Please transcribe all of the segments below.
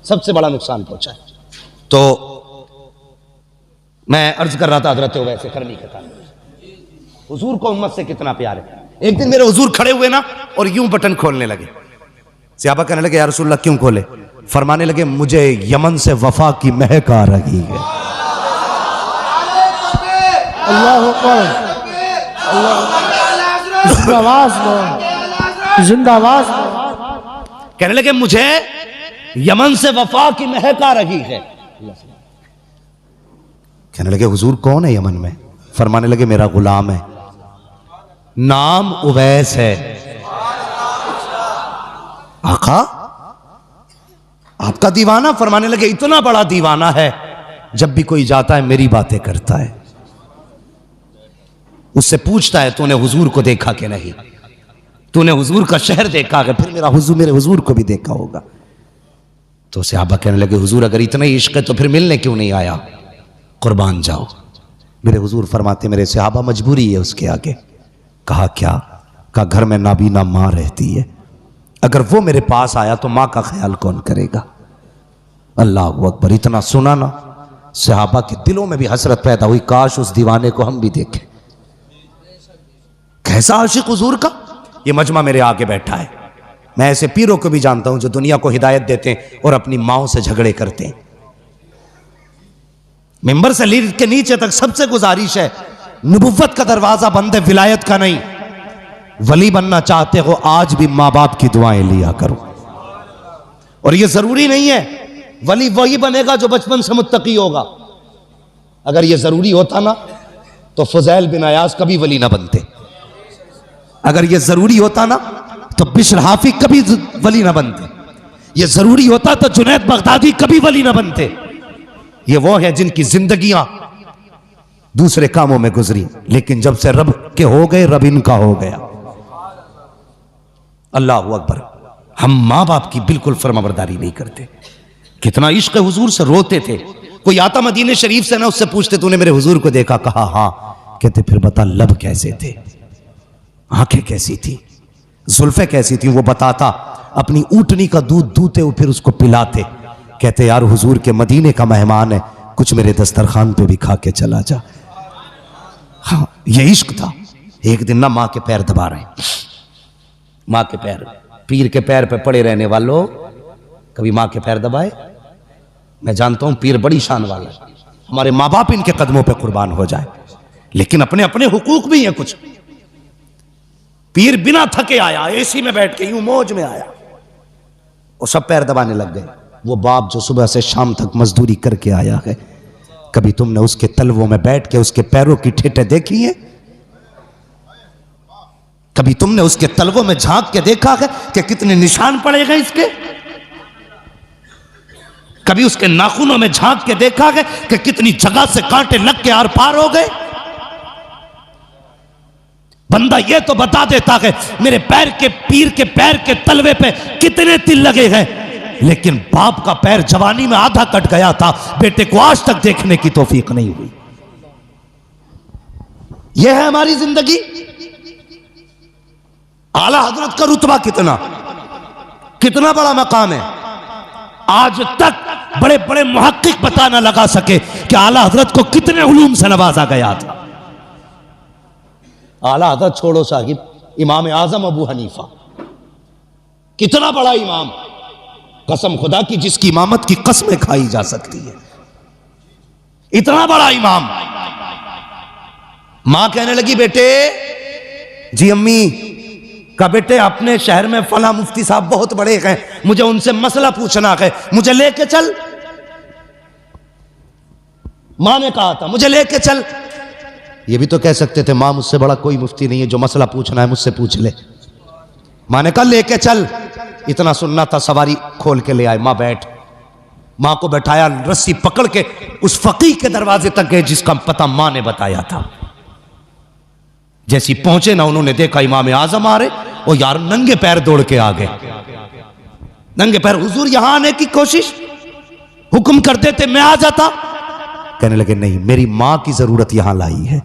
सबसे बड़ा नुकसान पहुंचा है। तो मैं अर्ज कर रहा था हजरत वैसे करनी के कारण हुजूर को उम्मत से कितना प्यार है। एक दिन मेरे हुजूर खड़े हुए ना और यूं बटन खोलने लगे। सहाबा कहने लगे या रसूलल्लाह क्यों खोले? फरमाने लगे मुझे यमन से वफा की महक आ रही है। अल्लाह अकबर, जिंदाबाद। कहने लगे मुझे यमन से वफा की महक आ रही है। कहने लगे हुजूर कौन है यमन में? फरमाने लगे मेरा गुलाम है, नाम उवैस है। आका आपका दीवाना? फरमाने लगे इतना बड़ा दीवाना है जब भी कोई जाता है मेरी बातें करता है, उससे पूछता है तूने हुजूर को देखा कि नहीं, तूने हुजूर का शहर देखा है? फिर मेरे हुजूर को भी देखा होगा। तो सहाबा कहने लगे हुजूर अगर इतना ही इश्क है तो फिर मिलने क्यों नहीं आया? कुर्बान जाओ। मेरे हुजूर फरमाते मेरे सहाबा मजबूरी है उसके आगे। कहा क्या? कहा घर में नाबीना माँ रहती है, अगर वो मेरे पास आया तो माँ का ख्याल कौन करेगा? अल्लाह अकबर। इतना सुना ना सहाबा के दिलों में भी हसरत पैदा हुई, काश उस दीवाने को हम भी देखें। कैसा आशिक हुजूर का। ये मजमा मेरे आगे बैठा है। मैं ऐसे पीरों को भी जानता हूं जो दुनिया को हिदायत देते हैं और अपनी माओ से झगड़े करते हैं। मिंबर से लीड के नीचे तक सबसे गुजारिश है, नबुव्वत का दरवाजा बंद है, विलायत का नहीं। वली बनना चाहते हो आज भी माँ बाप की दुआएं लिया करो। और यह जरूरी नहीं है वली वही बनेगा जो बचपन से मुत्तकी होगा। अगर यह जरूरी होता ना तो फुजैल बिन अयाज कभी वली ना बनते। अगर यह जरूरी होता ना तो बिश्र हाफी कभी वली ना बनते। यह जरूरी होता तो जुनैद बगदादी कभी वली ना बनते। ये वो है जिनकी जिंदगियां दूसरे कामों में गुजरी, लेकिन जब से रब के हो गए रब इनका हो गया। अल्लाह अकबर। हम मां बाप की बिल्कुल फरमाबरदारी नहीं करते। कितना इश्क हुजूर से रोते थे। कोई आता मदीने शरीफ से ना उससे पूछते तूने मेरे हुजूर को देखा? कहा हाँ। कहते फिर बता लब कैसे थे, आंखें कैसी थी, जुल्फे कैसी थी? वो बताता। अपनी ऊँटनी का दूध दूते हुए फिर उसको पिलाते। कहते यार हुजूर के मदीने का मेहमान है, कुछ मेरे दस्तरखान पे भी खा के चला जा। हाँ ये इश्क था। एक दिन ना माँ के पैर दबा रहे हैं, माँ के पैर, पीर के पैर पे पड़े रहने वालों कभी माँ के पैर दबाए? मैं जानता हूं पीर बड़ी शान वाला है, हमारे माँ बाप इनके कदमों पे कुर्बान हो जाए, लेकिन अपने अपने हुकूक भी हैं कुछ। पीर बिना थके आया, एसी में बैठ के यूं मौज में आया और सब पैर दबाने लग गए। वो बाप जो सुबह से शाम तक मजदूरी करके आया है, कभी तुमने उसके तलवों में बैठ के उसके पैरों की ठेठे देखी है? कभी तुमने उसके तलवों में झांक के देखा है कि कितने निशान पड़े गए इसके? कभी उसके नाखूनों में झांक के देखा है कि कितनी जगह से कांटे लग के आर पार हो गए? बंदा ये तो बता देता है मेरे पैर के, पीर के पैर के तलवे पे कितने तिल लगे हैं, लेकिन बाप का पैर जवानी में आधा कट गया था, बेटे को आज तक देखने की तौफीक नहीं हुई। यह है हमारी जिंदगी। आला हजरत का रुतबा कितना, कितना बड़ा मकाम है। आज तक बड़े बड़े मुहक्किक पता न लगा सके कि आला हजरत को कितने उलूम से नवाजा गया था। आला हजरत छोड़ो साहिब, इमाम आजम अबू हनीफा कितना बड़ा इमाम, कसम खुदा की जिसकी इमामत की कसमें खाई जा सकती है, इतना बड़ा इमाम। मां कहने लगी बेटे, जी अम्मी, का बेटे अपने शहर में फला मुफ्ती साहब बहुत बड़े हैं, मुझे उनसे मसला पूछना है, मुझे लेके चल। मां ने कहा था मुझे लेके चल। ये भी तो कह सकते थे मां मुझसे बड़ा कोई मुफ्ती नहीं है, जो मसला पूछना है मुझसे पूछ ले। मां ने कहा लेके चल। इतना सुनना था, सवारी खोल के ले आए। मां बैठ, मां को बैठाया, रस्सी पकड़ के उस फकीह के दरवाजे तक गए जिसका पता मां ने बताया था। जैसी पहुंचे ना, उन्होंने देखा इमाम आजम आ रहे, और यार नंगे पैर दौड़ के आ गए, नंगे पैर। हुजूर यहां आने की कोशिश, हुक्म कर देते मैं आ जाता। कहने लगे नहीं, मेरी मां की जरूरत यहां लाई है,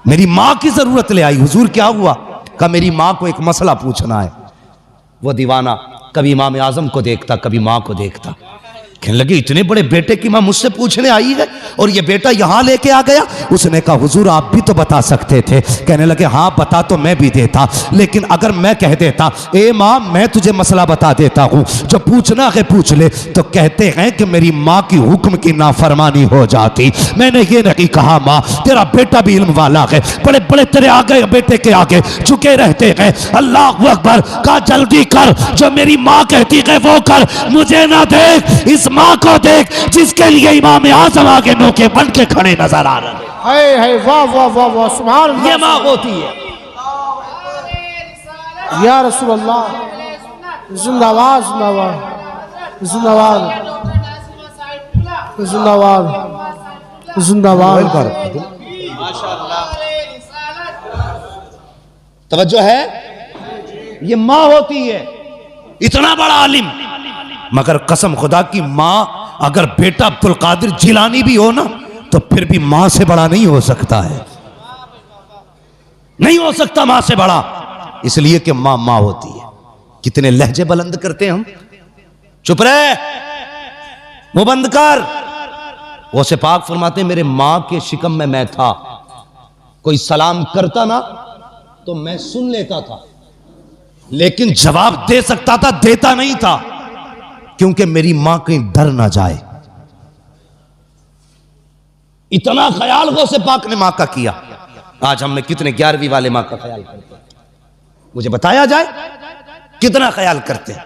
मेरी मां की जरूरत ले आई। हुजूर क्या हुआ? कहा मेरी मां को एक मसला पूछना है। वो दीवाना कभी इमाम आजम को देखता, कभी माँ को देखता। कहने लगे इतने बड़े बेटे की माँ मुझसे पूछने आई है और ये बेटा यहाँ लेके आ गया। उसने कहा हुजूर आप भी तो बता सकते थे। कहने लगे हाँ बता तो मैं भी देता, लेकिन अगर मैं कह देता ए माँ मैं तुझे मसला बता देता हूँ, जो पूछना है पूछ ले, तो कहते हैं कि मेरी माँ की हुक्म की नाफरमानी हो जाती। मैंने ये नहीं कहा माँ तेरा बेटा भी इल्म वाला है, बड़े बड़े तेरे आगे बेटे के आगे झुके रहते हैं। अल्लाह अकबर, कहा जल्दी कर, जो मेरी माँ कहती है वो कर, मुझे ना देख, इस माँ को देख जिसके लिए इमाम आजम आगे नोके बन के खड़े नजर आ रहे हैं। है वाह वाह वाह वाह सुभान अल्लाह। ये माँ होती है। या रसूल अल्लाह, जिंदाबाद जिंदाबाद जिंदाबाद जिंदाबाद जिंदाबाद। तवज्जो है, ये माँ होती है, इतना बड़ा आलिम। मगर कसम खुदा की माँ अगर बेटा अब्दुल कादिर जिलानी भी हो ना तो फिर भी मां से बड़ा नहीं हो सकता है, नहीं हो सकता मां से बड़ा, इसलिए कि मां मां होती है। कितने लहजे बुलंद करते हैं हम। चुप रहे, मुंह बंद कर। वो से पाक फरमाते मेरे मां के शिकम में मैं था, कोई सलाम करता ना तो मैं सुन लेता था, लेकिन जवाब दे सकता था, देता नहीं था, क्योंकि मेरी मां कहीं डर ना जाए। इतना ख्याल गौसे पाक ने मां का किया। आज हमने कितने 11वीं वाले मां का ख्याल करते हैं, मुझे बताया जाए कितना ख्याल करते हैं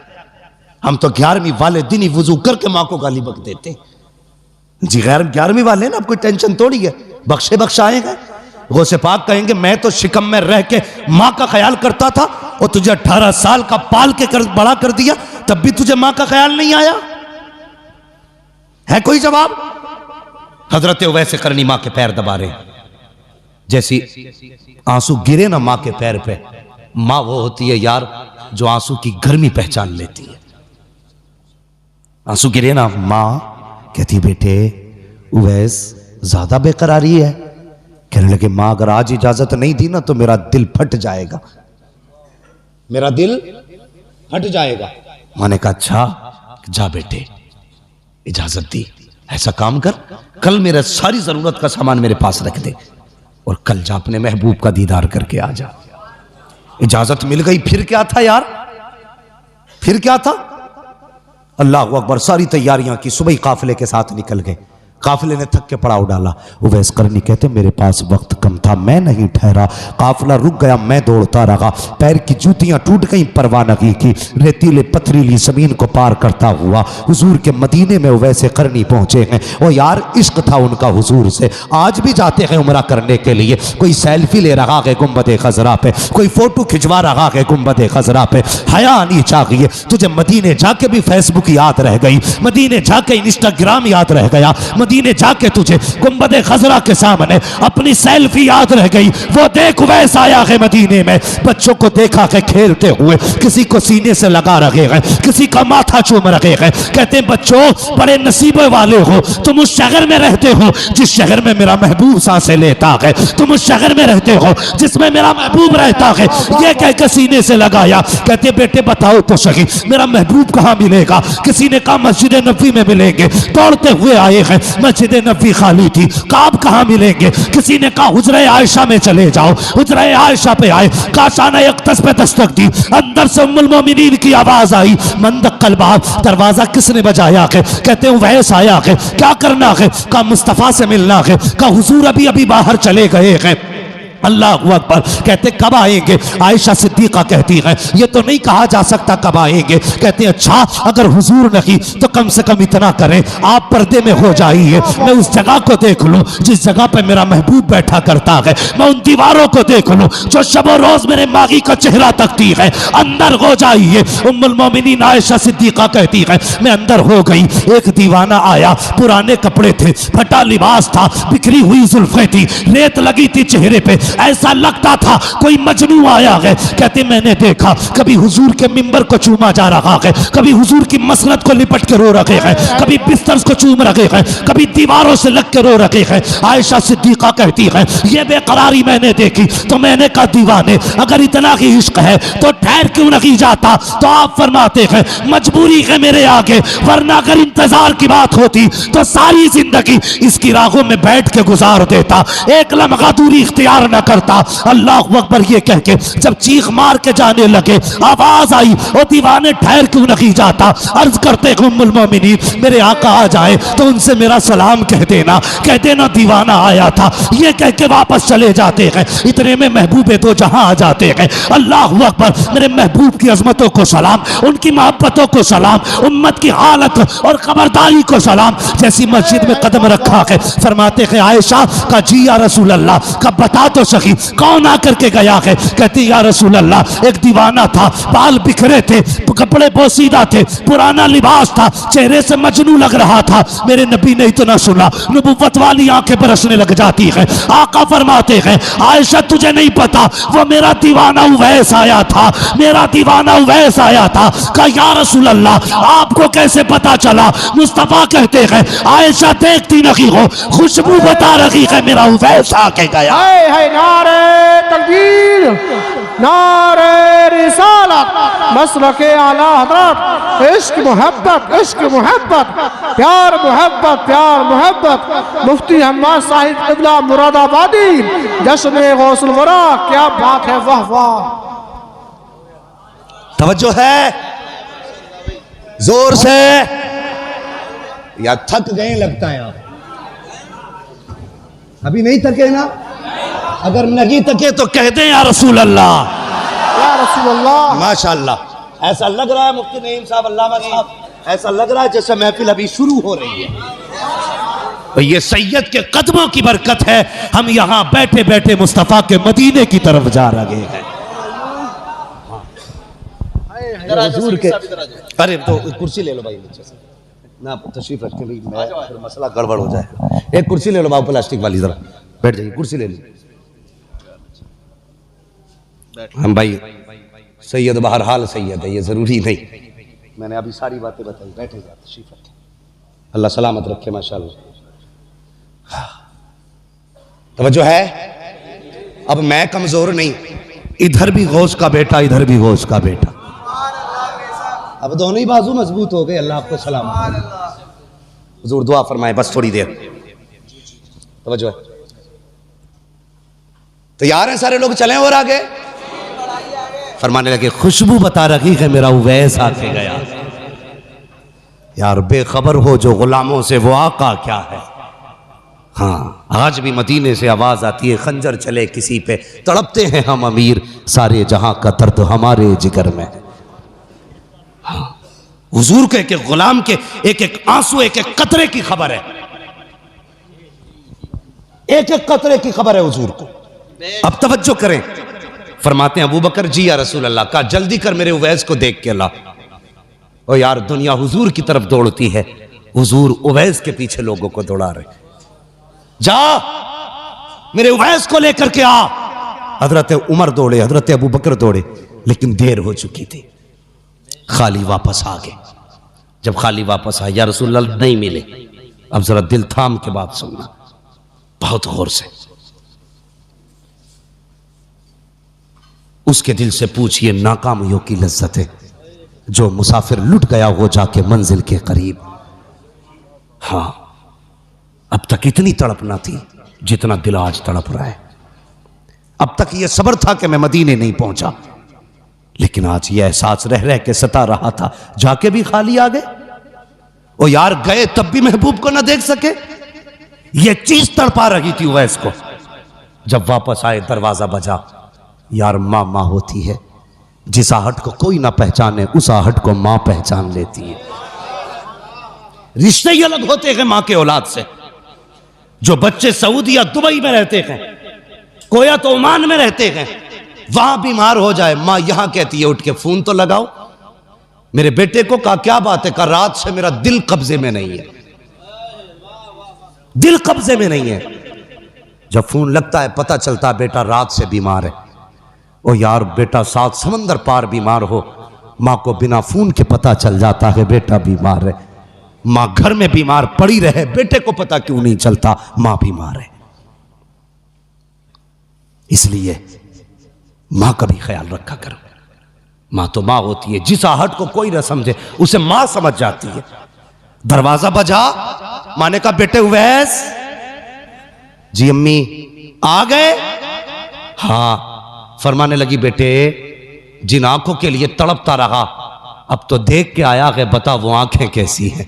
हम। तो 11वीं वाले दिन ही वुजू करके मां को गाली बक देते जी। 11वीं वाले ना, अब कोई टेंशन थोड़ी है, बख्शे बख्शाएंगे। गौसे पाक कहेंगे मैं तो शिकम में रह के मां का ख्याल करता था और तुझे 18 साल का पाल के बड़ा कर दिया, तब भी तुझे मां का ख्याल नहीं आया है? कोई जवाब? हजरत उवैस करनी मां के पैर दबा रहे, जैसी आंसू गिरे ना मां के पैर पे, मां वो होती है यार जो आंसू की गर्मी पहचान लेती है। आंसू गिरे ना, मां कहती बेटे उवैस ज्यादा बेकरारी है। कहने लगे मां अगर आज इजाजत नहीं दी ना तो मेरा दिल फट जाएगा, मेरा दिल फट जाएगा। मां ने कहा अच्छा जा बेटे, इजाजत दी। ऐसा काम कर, कल मेरा सारी जरूरत का सामान मेरे पास रख दे और कल जा अपने महबूब का दीदार करके आ जा। इजाजत मिल गई। फिर क्या था यार, फिर क्या था? अल्लाह अकबर, सारी तैयारियां की, सुबह ही काफिले के साथ निकल गए। काफिले ने थक के पड़ाव डाला। उवैस करनी कहते मेरे पास वक्त कम था, मैं नहीं ठहरा, काफिला रुक गया, मैं दौड़ता रहा, पैर की जूतियां टूट गई, परवाह नहीं की, रेतीले पथरीली जमीन को पार करता हुआ हुजूर के मदीने में उवैस करनी पहुंचे हैं। और यार इश्क था उनका हुजूर से। आज भी जाते हैं उमरा करने के लिए, कोई सेल्फी ले रहा है गुंबद खजरा पे, कोई फोटो खिंचवा रहा है गुंबद खजरा पे। हया आनी चाहिए तुझे, मदीने जाके भी फेसबुक याद रह गई, मदीने जाके इंस्टाग्राम याद रह गया, मदीने जाके तुझे गुंबद खजरा के सामने अपनी सेल्फी याद रह गई। वो देख उवैस आया है मदीने में, बच्चों को देखा है खेलते हुए, किसी को सीने से लगा रखे हैं, किसी का माथा चूम रखे हैं। कहते हैं बच्चों बड़े नसीबे वाले हो, तुम उस शहर में रहते हो जिस शहर में मेरा महबूब सांसें लेता है, तुम उस शहर में रहते हो जिसमें मेरा महबूब रहता है। ये कह के सीने से लगाया। कहते बेटे बताओ तो सही मेरा महबूब कहाँ मिलेगा? किसी ने कहा मस्जिद नबी में मिलेंगे, दौड़ते हुए आए हैं, मस्जिद नबी खाली थी, काब कहाँ मिलेंगे? किसी ने कहा हुजरे आयशा में चले जाओ, हुजरे आयशा पे आए, काशाना यक्तस पे दस्तक दी, अंदर से उम्मुल मोमिनीन की आवाज आई, मंदक्कल बाब, दरवाजा किसने बजाया है? कहते हैं उवैस आया है, क्या करना है? कहा मुस्तफा से मिलना है। कहा हुजूर अभी अभी बाहर चले गए हैं। अल्लाह अकबर। कहते कब आएंगे? आयशा सिद्दीका कहती है ये तो नहीं कहा जा सकता कब आएंगे। कहते अच्छा अगर हुजूर नहीं तो कम से कम इतना करें आप पर्दे में हो जाइए, मैं उस जगह को देख लूं जिस जगह पे मेरा महबूब बैठा करता है, मैं उन दीवारों को देख लूं जो शबो रोज मेरे मागी का चेहरा तकती है, अंदर हो जाइए। उम्मुल मोमिनीन आयशा सिद्दीका कहती है मैं अंदर हो गई, एक दीवाना आया, पुराने कपड़े थे, फटा लिबास था, बिखरी हुई जुल्फें थी, रेत लगी थी चेहरे पे, ऐसा लगता था कोई मजनू आया है। कहते मैंने देखा कभी हुजूर के मिंबर को चूमा जा रहा है, कभी हुजूर की मसनद को लिपट के रो रखे हैं, कभी बिस्तर को चूम रखे हैं, कभी दीवारों से लग के रो रखे हैं। आयशा सिद्दीका कहती है ये बेकरारी मैंने देखी तो मैंने कहा दीवाने अगर इतना ही इश्क है तो ठहर क्यों नहीं जाता। तो आप फरमाते हैं मजबूरी है मेरे आगे, वरना अगर इंतजार की बात होती तो सारी जिंदगी इसकी राहों में बैठ के गुजार देता, एक लम्हा दूरी इख्तियार न करता। अल्लाह अकबर ये कह के जब चीख मार के जाने लगे आवाज आई ओ दीवाने ठहर क्यों नहीं जाता। अर्ज करते उम्मुल मोमिनीन मेरे आका आ जाए तो उनसे मेरा सलाम कह देना दीवाना आया था, ये कह के वापस चले जाते हैं। इतने में महबूबे तो जहां आ जाते हैं। अल्लाह अकबर मेरे महबूब की अजमतों को सलाम, उनकी मोहब्बतों को सलाम, उम्मत की हालत और खबरदारी को सलाम। जैसी मस्जिद में कदम रखा है फरमाते हैं आयशा का जी या रसूल अल्लाह का बता तो सही कौन आकर के गया है। कहती या रसूल अल्लाह एक दीवाना था, बाल बिखरे थे, कपड़े पोसीदा थे, पुराना लिबास था, चेहरे से मजनू लग रहा था। मेरे नबी ने इतना सुना नबुव्वत वाली आंखें बरसने लग जाती है। आका फरमाते हैं आयशा तुझे नहीं पता वो मेरा दीवाना उवैस आया था, मेरा दीवाना उवैस आया था। कहा या रसूल अल्लाह आपको कैसे पता चला। मुस्तफा कहते हैं आयशा देखती नहीं हो खुशबू बता रही है मेरा उवैस आके गया। है नारे तकबीर, नारे रिसालत, मसलके आला हज़रत, इश्क मोहब्बत, इश्क मोहब्बत, प्यार मोहब्बत, प्यार मोहब्बत। मुफ्ती हम्माद साहिब क़िबला मुरादाबादी, जश्न गौसुल वरा, क्या बात है, वाह वाह। तवज्जो है जोर से या थक गए लगता है आप अभी नहीं थके ना। अगर नहीं थके तो कह दें या रसूल अल्लाह, या रसूल अल्लाह। माशाअल्लाह। ऐसा लग रहा है मुफ्ती नईम साहब, अल्लामा साहब, ऐसा लग रहा है जैसे महफिल अभी शुरू हो रही है। तो ये सैयद के कदमों की बरकत है, हम यहां बैठे बैठे मुस्तफा के मदीने की तरफ जा रहे हैं। हुजूर के अरे तो कुर्सी ले लो भाई नीचे से ना, तशरीफ रखते भाई, मैं फिर मसला गड़बड़ हो जाए। एक कुर्सी ले लो बाबू प्लास्टिक वाली, जरा बैठ जाइए, कुर्सी ले लो। हम भाई सैयद बहरहाल सैयद है, ये जरूरी नहीं, मैंने अभी सारी बातें बताई। बैठे जा, तशरीफ रखें, अल्लाह सलामत रखे माशाअल्लाह। तवज्जो है। अब मैं कमजोर नहीं, इधर भी गौस का बेटा, इधर भी गौस का बेटा, अब दोनों ही बाजू मजबूत हो गए। अल्लाह आपको सलामत। हुजूर दुआ फरमाए बस थोड़ी देर, तवज्जो है। तैयार हैं सारे लोग, चलें और आगे। फरमाने लगे खुशबू बता रही है मेरा उवैस आके गया। यार बेखबर हो जो गुलामों से वो आका क्या है। हाँ आज भी मदीने से आवाज आती है खंजर चले किसी पे, तड़पते हैं हम अमीर, सारे जहां का दर्द हमारे जिगर में। हाँ हुजूर के एक गुलाम के एक एक आंसू, एक एक कतरे की खबर है, एक एक कतरे की खबर है हुजूर को। अब तवज्जो करें, फरमाते हैं अबू बकर जी या रसूल अल्लाह का जल्दी कर मेरे उवैस को देख के ला। ओ यार दुनिया हुजूर की तरफ दौड़ती है, हुजूर उवैस के पीछे लोगों को दौड़ा रहे। जा मेरे उवैस को लेकर के आ। हजरत उमर दौड़े, हजरत अबू बकर दौड़े, लेकिन देर हो चुकी थी। खाली वापस आ गए। जब खाली वापस आया, या रसूल अल्लाह नहीं मिले। अब जरा दिल थाम के बात सुनना बहुत गौर से। उसके दिल से पूछिए नाकामियों की लज्जत है, जो मुसाफिर लुट गया हो जाके मंजिल के करीब। हाँ अब तक इतनी तड़प ना थी जितना दिल आज तड़प रहा है। अब तक यह सब्र था कि मैं मदीने नहीं पहुंचा, लेकिन आज यह एहसास रह रह के सता रहा था, जाके भी खाली आ गए। ओ यार गए तब भी महबूब को ना देख सके, यह चीज तड़पा रही थी उवैस को। जब वापस आए दरवाजा बजा। यार माँ माँ होती है, जिस आहट को कोई ना पहचाने उस आहट को माँ पहचान लेती है। रिश्ते ही अलग होते हैं माँ के औलाद से। जो बच्चे सऊदी या दुबई में रहते हैं, कोया तो ओमान में रहते हैं, वहां बीमार हो जाए, मां यहां कहती है उठ के फोन तो लगाओ। मेरे बेटे को कहा क्या बात है, कहा रात से मेरा दिल कब्जे में नहीं है, दिल कब्जे में नहीं है। जब फोन लगता है पता चलता है बेटा रात से बीमार है। ओ यार बेटा 7 समंदर पार बीमार हो, माँ को बिना फोन के पता चल जाता है बेटा बीमार है। माँ घर में बीमार पड़ी रहे, बेटे को पता क्यों नहीं चलता माँ बीमार है। इसलिए माँ का भी ख्याल रखा करो। माँ तो माँ होती है, जिस आहट को कोई न समझे उसे माँ समझ जाती है। दरवाजा बजा, माँ ने कहा बेटे उवैस। जी अम्मी आ गए? हाँ। फरमाने लगी बेटे जिन आंखों के लिए तड़पता रहा अब तो देख के आया है, बता वो आंखें कैसी हैं।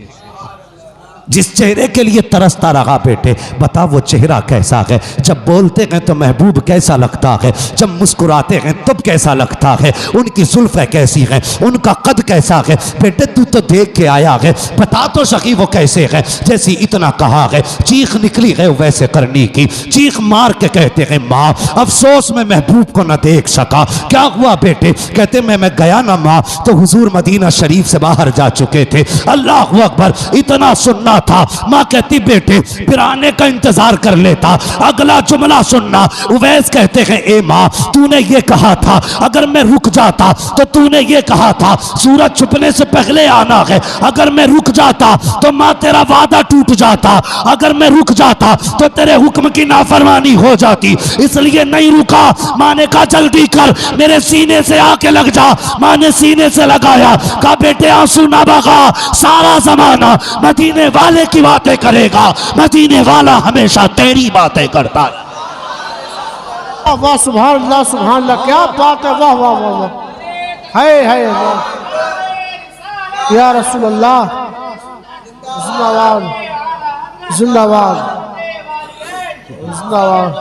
जिस चेहरे के लिए तरसता रहा बेटे बता वो चेहरा कैसा है। जब बोलते हैं तो महबूब कैसा लगता है, जब मुस्कुराते हैं तब कैसा लगता है। उनकी जुल्फें कैसी हैं, उनका कद कैसा है। बेटे तू तो देख के आया है, बता तो सकी वो कैसे है। जैसी इतना कहा है चीख निकली है वैसे करनी की। चीख मार के कहते हैं माँ अफसोस में महबूब को न देख सका। क्या हुआ बेटे? कहते मैं गया ना माँ तो हुजूर मदीना शरीफ से बाहर जा चुके थे। अल्लाह अकबर, इतना सुनना था। माँ कहती बेटे फिर आने का इंतजार कर लेता, अगला जुमला सुनना। उवैस कहते हैं ए माँ तूने ये कहा था अगर मैं रुक जाता तो तूने ये कहा था सूरज छुपने से पहले आना है। अगर मैं रुक जाता तो माँ तेरा वादा टूट जाता। अगर मैं रुक जाता तो तेरे हुक्म की नाफरमानी हो जाती, इसलिए नहीं रुका। माँ ने कहा जल्दी कर, मेरे सीने से आके लग जा। माँ ने सीने से लगाया, कहा बेटे आंसू ना बहा, सारा जमाना मदीने वाले की बातें करेगा, मदीने वाला हमेशा तेरी बातें करता है। वाह सुभान अल्लाह, क्या बात है। वाह वाह वाह वाह, है वाह। या रसूल अल्लाह, जिंदाबाद जिंदाबाद जिंदाबाद।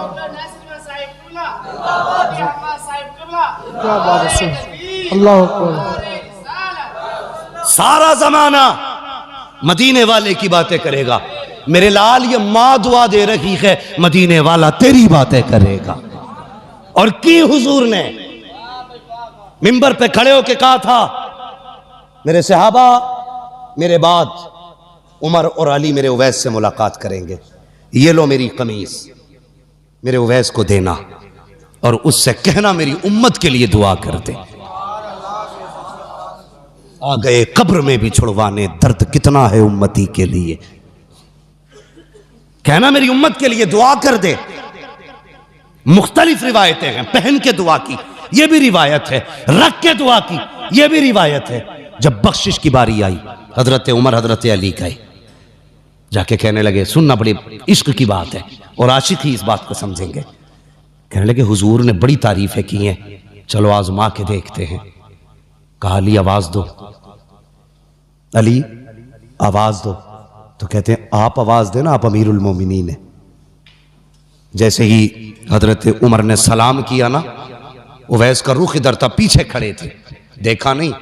क्या बात है, अल्लाह अकबर। सारा जमाना मदीने वाले की बातें करेगा। मेरे लाल ये माँ दुआ दे रही है, मदीने वाला तेरी बातें करेगा। और की हुजूर ने मिंबर पे खड़े होके कहा था मेरे सहाबा मेरे बाद उमर और अली मेरे उवैस से मुलाकात करेंगे, ये लो मेरी कमीज मेरे उवैस को देना और उससे कहना मेरी उम्मत के लिए दुआ कर दे। आ गए कब्र में भी छुड़वाने, दर्द कितना है उम्मती के लिए। कहना मेरी उम्मत के लिए दुआ कर दे। मुख्तलिफ रिवायतें हैं, पहन के दुआ की यह भी रिवायत है, रख के दुआ की यह भी रिवायत है। जब बख्शिश की बारी आई हजरत उमर हजरत अली गए, जाके कहने लगे सुनना बड़ी इश्क की बात है और आशिक ही इस बात को समझेंगे। कहने लगे हुजूर ने बड़ी तारीफें की हैं, चलो आजमा के देखते हैं। कहा अली आवाज दो, अली आवाज दो। तो कहते हैं आप आवाज देना, आप अमीरुल मोमिनीन है। जैसे ही हजरत उमर ने सलाम किया ना, उवैस का रुख इधर था, पीछे खड़े थे, देखा नहीं।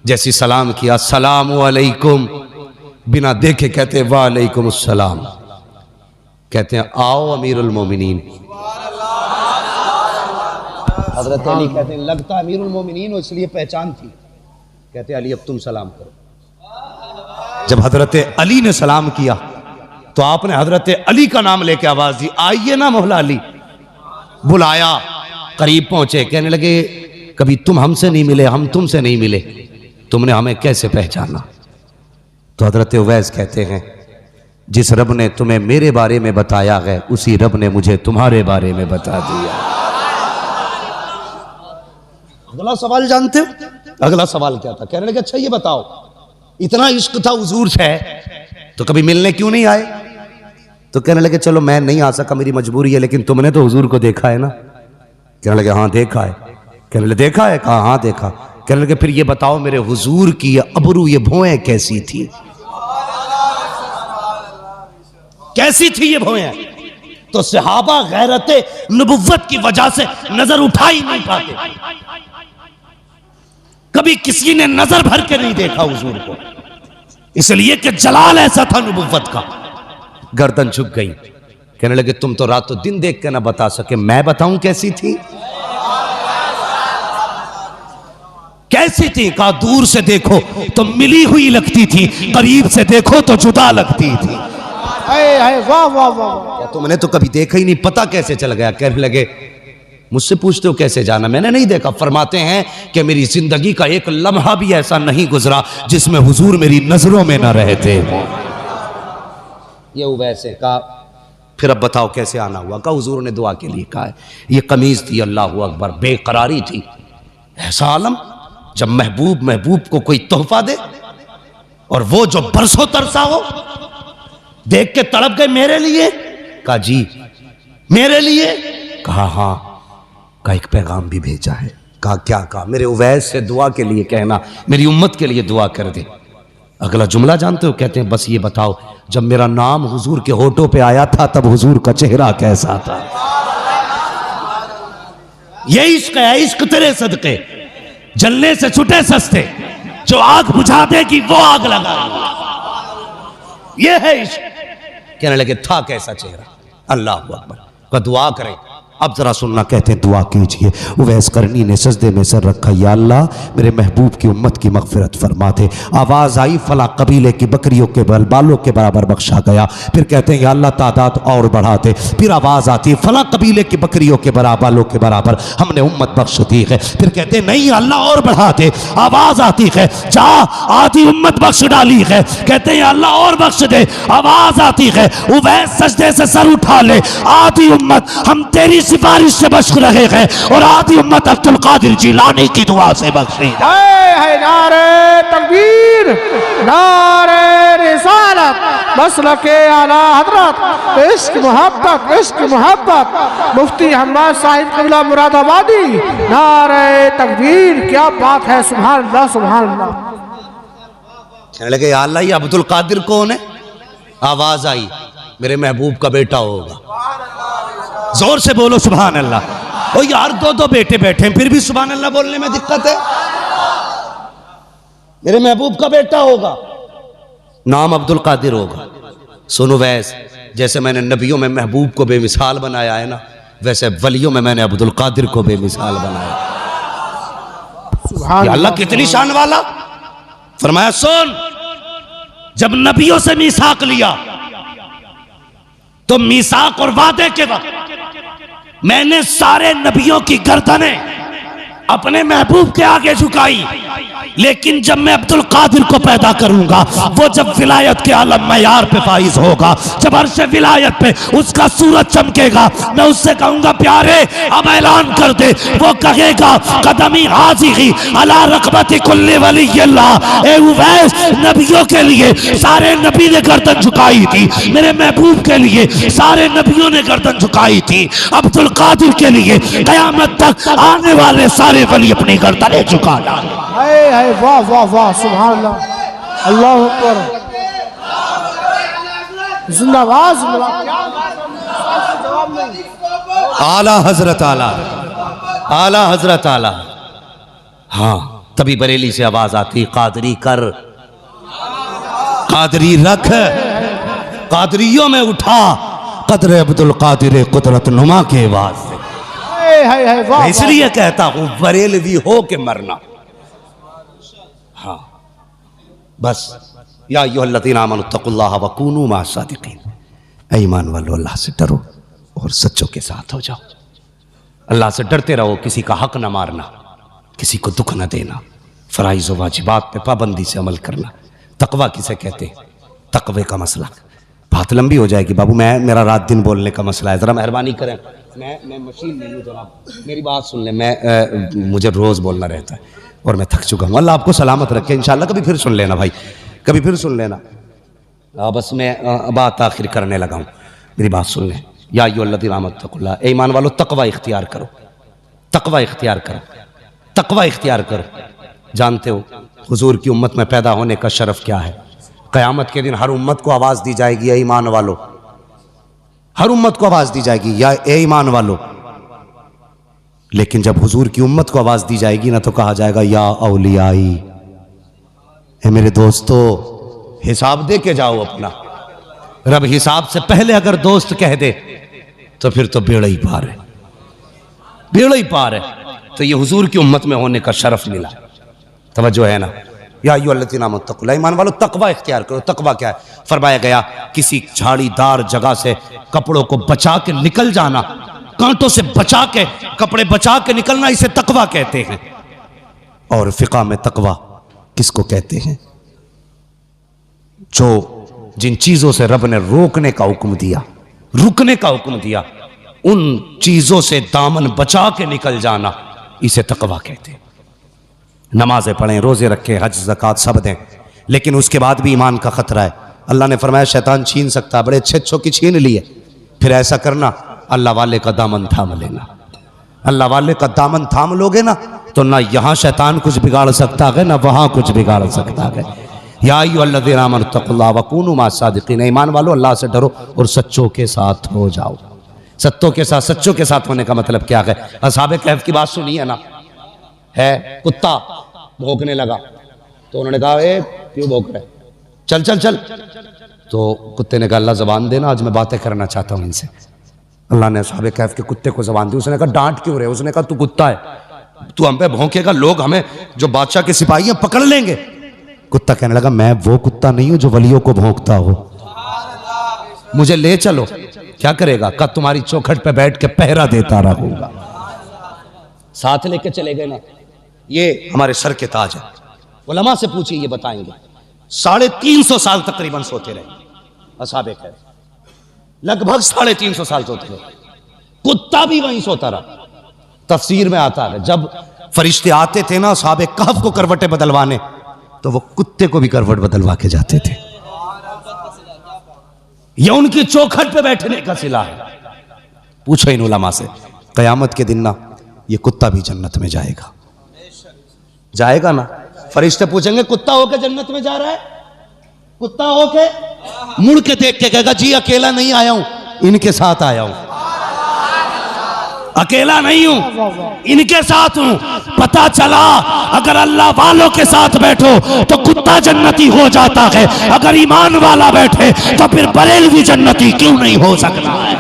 जैसी सलाम किया सलाम अलैकुम, बिना देखे कहते वालेकुम अस्सलाम। कहते हैं आओ अमीरुल मोमिनीन। हजरत अली कहते हैं लगता अमीरुल मोमिनीन हो इसलिए पहचान थी। कहते अली अब तुम सलाम करो। जब हजरत अली ने सलाम किया तो आपने हजरत अली का नाम लेके आवाज दी, आइए ना मौला अली। बुलाया, करीब पहुंचे, कहने लगे कभी तुम हमसे नहीं मिले, हम तुमसे नहीं मिले, तुमने हमें कैसे पहचाना? तो हजरत उवैस कहते हैं जिस रब ने तुम्हें मेरे बारे में बताया है उसी रब ने मुझे तुम्हारे बारे में बता दिया। अगला सवाल जानते हो? अगला सवाल क्या था? कहने लगे अच्छा ये बताओ इतना इश्क था हुजूर से तो कभी मिलने क्यों नहीं आए? तो कहने लगे चलो मैं नहीं आ सका, मेरी मजबूरी है, लेकिन तुमने तो हुजूर को देखा है ना? कहने लगे हाँ देखा है। कहने लगे देखा है? कहा हाँ देखा। कहने लगे फिर ये बताओ मेरे हुजूर की ये अबरू ये भौएं कैसी थी? कैसी थी ये भौएं? तो सहाबा गैरते नबुव्वत की वजह से नजर उठा ही नहीं पाते, कभी किसी ने नजर भर के नहीं देखा हुजूर को, इसलिए कि जलाल ऐसा था नबुव्वत का। गर्दन झुक गई। कहने लगे तुम तो रातों दिन देख के ना बता सके, मैं बताऊं कैसी थी? कैसी थी? कहा दूर से देखो तो मिली हुई लगती थी, करीब से देखो तो जुदा लगती थी। हाय हाय वाह वाह वाह वाह। क्या तुमने तो कभी देखा ही नहीं, पता कैसे चल गया? कहने लगे मुझसे पूछते हो कैसे जाना, मैंने नहीं देखा। फरमाते हैं कि मेरी जिंदगी का एक लम्हा भी ऐसा नहीं गुजरा जिसमें हुजूर मेरी नजरों में ना रहते। ये वैसे कहा, फिर अब बताओ कैसे आना हुआ? कहा हुजूर ने दुआ के लिए कहा है। ये कमीज थी, अल्लाह अकबर, बेकरारी थी। ऐसा आलम जब महबूब को कोई तोहफा दे और वो जो बरसों तरसा हो, देख के तड़प गए मेरे लिए। कहा जी मेरे लिए? कहा हाँ। का एक पैगाम भी भेजा है। कहा क्या? कहा मेरे उवैस से दुआ के लिए कहना, मेरी उम्मत के लिए दुआ कर दे। अगला जुमला जानते हो? कहते हैं बस ये बताओ, जब मेरा नाम हुजूर के होठों पे आया था तब हुजूर का चेहरा कैसा था? ये इश्क है, इश्क तेरे सदके, जलने से छुटे सस्ते, जो आग बुझा देगी वो आग लगा। ये है इश्क। कहने लगे था कैसा चेहरा? अल्लाह अकबर। का दुआ करें। अब जरा सुनना, कहते हैं दुआ कीजिए। उवैस करनी ने सजदे में सर रखा, या अल्लाह मेरे महबूब की उम्मत की मगफिरत फरमा दे। आवाज आई, फला कबीले की बकरियों के बालों के बराबर बख्शा गया। फिर कहते हैं या अल्लाह तादाद और बढ़ा दे। फिर आवाज आती है, फला कबीले की बकरियों के बालों के बराबर हमने उम्मत बख्श दी है। फिर कहते हैं नहीं अल्लाह और बढ़ा दे। आवाज आती है, जा आधी उम्मत बख्श डाली है। कहते हैं अल्लाह और बख्श दे। आवाज आती है, उवैस सजदे से सर उठा ले, आधी उम्मत हम तेरी सिफारिश से बख्श रहे हैं और आधी उम्मत अब्दुल कादिर जिलानी की दुआ से बख्शी। हाय हाय नारे तकबीर, नारे रिसालत, मसलके आला हजरत, इश्क मोहब्बत, इश्क मोहब्बत, मुफ्ती हम्माद साहिब क़िबला मुरादाबादी। नारे तकबीर, क्या बात है, सुभान अल्लाह सुभान अल्लाह। कहने लगे या अल्लाह ये अब्दुल कादिर कौन है? आवाज आई, मेरे महबूब का बेटा होगा। जोर से बोलो सुभान अल्लाह। ओ यार दो बेटे बैठे हैं फिर भी सुभान अल्लाह बोलने में दिक्कत है। मेरे महबूब का बेटा होगा, नाम अब्दुल कादिर होगा। सुनो वैस, जैसे मैंने नबियों में महबूब को बेमिसाल बनाया है ना, वैसे वलियों में मैंने अब्दुल कादिर को बेमिसाल बनाया। या अल्लाह कितनी शान वाला। फरमाया सुन, जब नबियों से मीसाक लिया तो मीसाक और वादे के वक्त मैंने सारे नबियों की गर्दनें अपने महबूब के आगे झुकाई, लेकिन जब मैं अब्दुल कादिर को पैदा करूंगा, वो जब विलायत के आलम मयार पे फाइज होगा, जब अर्श विलायत पे उसका सूरज चमकेगा, मैं उससे कहूंगा प्यारे अब ऐलान कर दे। वो कहेगा कदमी हाज़िही अला रक़बति कुल्ली वलिय्यिल्लाह। ए उवैस, नबियों के लिए सारे नबी ने गर्दन झुकाई थी, मेरे महबूब के लिए सारे नबियों ने गर्दन झुकाई थी, अब्दुल कादिर के लिए कयामत तक आने वाले सारे वली अपनी गर्दनें झुका डाले। हाय हाय वाह वाह वाह सुभान अल्लाह, अल्लाह अकबर, जिंदाबाद जिंदाबाद। आला हजरत आला, आला हजरत आला। हाँ, तभी बरेली से आवाज आती, कादरी कर, कादरी रख, कादरियों में उठा कदर अब्दुल कादिर कुदरत नुमा के आवाज से। हाय हाय वाह, इसलिए कहता हूं बरेलवी हो के मरना। हाँ बस, या अय्युहल्लज़ीना आमनुत्तक़ुल्लाह व कूनू मअस सादिक़ीन। ईमान वालों, अल्लाह से डरो और सच्चों के साथ हो जाओ। अल्लाह से डरते रहो, किसी का हक न मारना, किसी को दुख न देना, फराइज़ व वाजिबात पे पाबंदी से अमल करना। तकवा किसे कहते हैं? तकवे का मसला बात लंबी हो जाएगी बाबू, मेरा रात दिन बोलने का मसला है, ज़रा मेहरबानी करें। मैं मशीन नहीं हूँ जनाब, मेरी बात सुन लें। मुझे रोज़ बोलना रहता है और मैं थक चुका हूँ। अल्लाह आपको सलामत रखे, इंशाल्लाह कभी फिर सुन लेना भाई, कभी फिर सुन लेना। बस मैं बात आखिर करने लगा हूँ, मेरी बात सुन लें। या अय्युहल्लज़ीना आमनुत्तक़ुल्लाह, ए ईमान वालों तकवा इख्तियार करो, तकवा इख्तियार करो, तकवा इख्तियार करो। जानते हो हुजूर की उम्मत में पैदा होने का शरफ क्या है? क़यामत के दिन हर उम्मत को आवाज़ दी जाएगी, ए ईमान वालों, हर उम्मत को आवाज़ दी जाएगी, या ए ईमान वालों। लेकिन जब हुजूर की उम्मत को आवाज़ दी जाएगी ना, तो कहा जाएगा या औलियाई, ए मेरे दोस्तों हिसाब दे के जाओ अपना। रब हिसाब से पहले अगर दोस्त कह दे तो फिर तो बेड़ा ही पार है, बेड़ा ही पार है। तो ये हुजूर की उम्मत में होने का शरफ मिला। तवज्जो है ना? या अय्युहल्लज़ीना आमनू तक़ुल्लाह, ईमान वालों तकवा इख्तियार करो। तकवा क्या है? फरमाया गया किसी झाड़ीदार जगह से कपड़ों को बचा के निकल जाना, कांटों से बचा के, कपड़े बचा के निकलना, इसे तकवा कहते हैं। और फिक़ा में तकवा किसको कहते हैं? जो जिन चीजों से रब ने रोकने का हुक्म दिया, रुकने का हुक्म दिया, उन चीजों से दामन बचा के निकल जाना, इसे तकवा कहते हैं। नमाजें पढ़ें, रोजे रखें, हज ज़कात सब दें, लेकिन उसके बाद भी ईमान का खतरा है। अल्लाह ने फरमाया शैतान छीन सकता है, बड़े अच्छे अच्छों की छीन लिए। फिर ऐसा करना, अल्लाह वाले का दामन थाम लेना। अल्लाह वाले का दामन थाम लोगे ना, तो ना यहां शैतान कुछ बिगाड़ सकता है, ना वहां कुछ बिगाड़ सकता है। या अय्युहल्लज़ीना आमनू तक़ुल्लाह व कूनू मअस-सादिक़ीन, ईमान वालों अल्लाह से डरो और सच्चों के साथ हो जाओ। सच्चों के साथ होने का मतलब क्या है? असहाबे कहफ की बात सुनी है ना, है कुत्ता भौंकने लगा तो उन्होंने कहा ए क्यों भौंक रहे, चल चल चल। तो कुत्ते ने कहा अल्लाह ज़बान देना, आज मैं बातें करना चाहता हूं इनसे। अल्लाह ने असहाबे कहफ के कुत्ते को ज़बान दी। उसने कहा डांट क्यों रहे? उसने कहा तू कुत्ता है, तू हम पे भौंकेगा, लोग हमें जो बादशाह के सिपाही हैं पकड़ लेंगे। कुत्ता कहने लगा मैं वो कुत्ता नहीं हूं जो वलियों को भौंकता हो, मुझे ले चलो। क्या करेगा? कब तुम्हारी चौखट पे बैठ के पहरा देता रहूंगा। साथ लेके चले गए ना। ये हमारे सर के ताज है। उलमा से पूछिए, ये बताएंगे 350 साल तकरीबन सोते रहे असहाबे कहफ, लगभग 350 साल सोते रहे। कुत्ता भी वहीं सोता रहा। तफसीर में आता है जब फरिश्ते आते थे ना असहाबे कहफ को करवटें बदलवाने, तो वो कुत्ते को भी करवट बदलवा के जाते थे। यह उनकी चौखट पे बैठने का सिला है। पूछो इन उलमा से, कयामत के दिन ना ये कुत्ता भी जन्नत में जाएगा, जाएगा ना। फरिश्ते पूछेंगे कुत्ता होके जन्नत में जा रहा है? कुत्ता होके मुड़ के देख के कहेगा जी अकेला नहीं आया हूं, इनके साथ आया हूं, अकेला नहीं हूं, इनके साथ हूं। पता चला अगर अल्लाह वालों के साथ बैठो तो कुत्ता जन्नती हो जाता है, अगर ईमान वाला बैठे तो फिर बरेलवी जन्नती क्यों नहीं हो सकता है?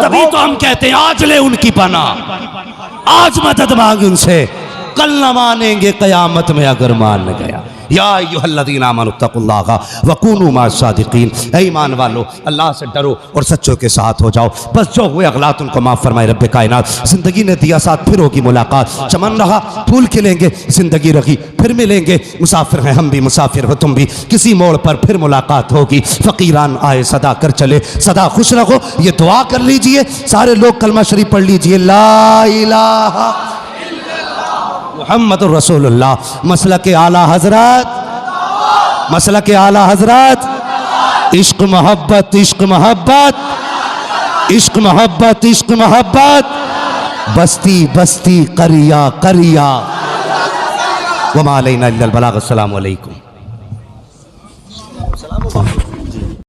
तभी तो हम कहते हैं आज ले उनकी पनाह, आज मदद मांग उनसे, कल न मानेंगे कयामत में अगर मान गया। या अय्युहल्लज़ीना आमनू तक़ुल्लाह व कूनू मअस-सादिक़ीन, ऐ ईमान वालो अल्लाह से डरो और सच्चों के साथ हो जाओ। बस जो हुए अगलात उनको माफ़ फरमाए रब्बे कायनात। जिंदगी ने दिया साथ, फिर होगी मुलाकात। चमन रहा फूल खिलेंगे, जिंदगी रही फिर मिलेंगे। मुसाफिर हैं हम भी, मुसाफिर हो तुम भी, किसी मोड़ पर फिर मुलाकात होगी। फ़कीरान आए सदा कर चले, सदा खुश रहो। ये दुआ कर लीजिए, सारे लोग कलमा शरीफ पढ़ लीजिए, ला इलाहा मुहम्मदुर रसूलुल्लाह। मसलक आला हजरत, मसलक आला हजरत, इश्क मोहब्बत, इश्क मोहब्बत, इश्क मोहब्बत, इश्क मोहब्बत, बस्ती बस्ती करिया करिया। वमा अलैना इल्लल बलाग। अस्सलामु अलैकुम।